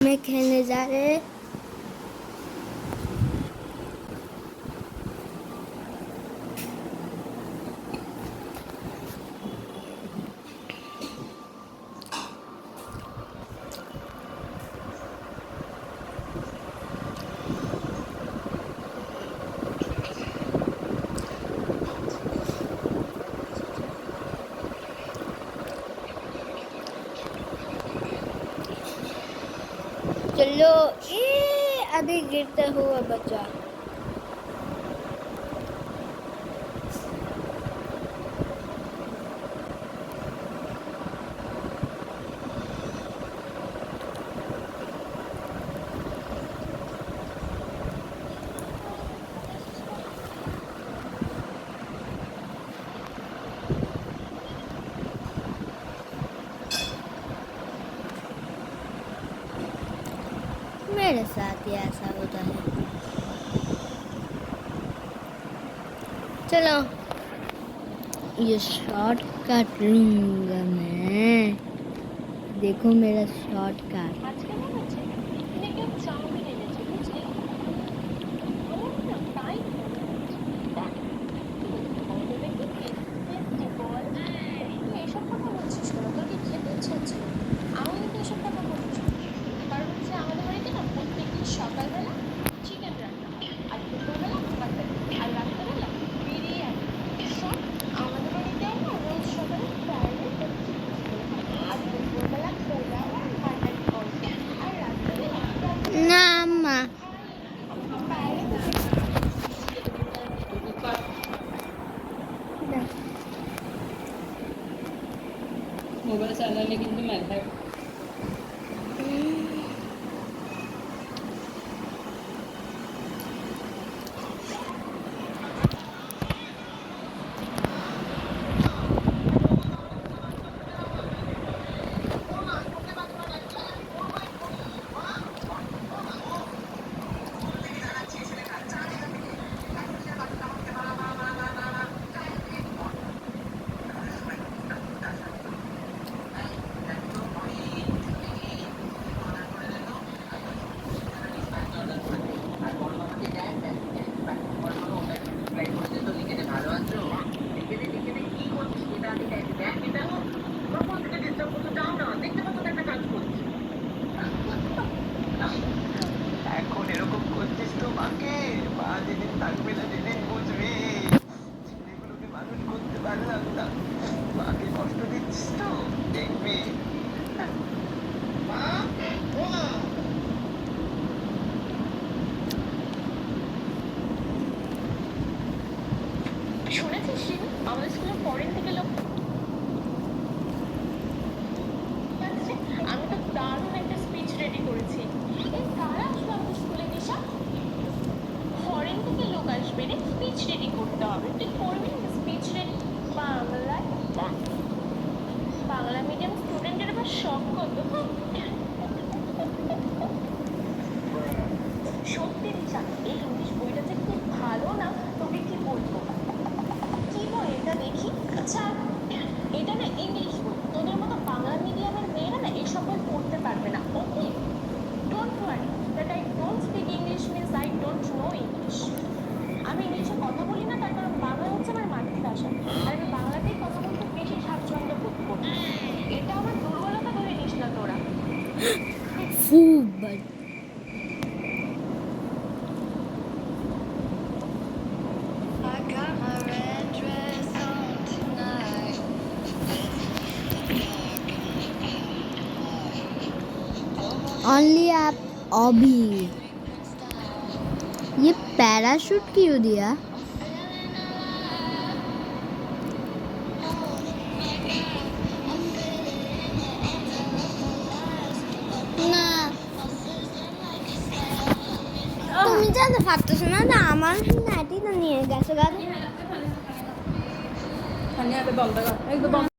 में खेलने जा रहे हैं। चलो ये आधे गिरता हुआ बच्चा। मेरे साथ ही ऐसा होता है। चलो ये शॉर्टकट लूंगा मैं। देखो मेरा शॉर्टकट। সকালবেলা চিকেন রান্না আর দুপুরবেলা মাটন আর রাত্রেবেলা বিরিয়ানি। সব আমাদের বাড়িতেও না রোজ সকালে ফ্রাইড আর দুপুরবেলা পোলাও আর মাটন কষা আর রাত্রেবেলা না মা मोबाइल चालाने কিন্তু মেধা এখন এরকম করছিস তো মাকে, মা যেদিন থাকবে না যেদিন বুঝবি ছেলেগুলোকে মানুষ করতে পারলাম না, মাকে কষ্ট দিচ্ছিস তো দেখবি। মা ও মা শুনেছিস শিবু, আমাদের স্কুলে ফরেন থেকে লোক আসছে। আমি তো দারুণ একটা স্পিচ রেডি করেছি। এই কারা আসবে আমাদের স্কুলে? দিশা, ফরেন থেকে লোক আসবে রে, স্পিচ রেডি করতে হবে। তুই করবি না স্পিচ রেডি? বাংলায় বাংলা মিডিয়াম স্টুডেন্টের আবার শখ কত। সত্যি দিশা, এই ইংলিশ বইটা যে খুব ভালো না, তোকে কি বলবো। কি বই এটা দেখি? আচ্ছা এটা না ইংলিশ বই, তোদের মতো বাংলা মিডিয়ামের মেয়েরা না এসব বই পড়তে পারবে না। Okay, don't worry that I don't speak English means I don't know English. আমি ইংলিশে কথা বলি না, তার কারণ বাংলা হচ্ছে আমার মাতৃভাষা, আর আমি বাংলাতেই কথা বলতে বেশি স্বাচ্ছন্দ্য বোধ করি। এটা আমার দুর্বলতা ধরে নিস না তোরা। फूबड़ ओनली आप अभी ये पैराशूट क्यों दिया? না তুমি জানতে পারতেছো না না আমার নাইটিটা নিয়ে গেছো গাড়ি খানি আগে বন্ধ কর একদম বন্ধ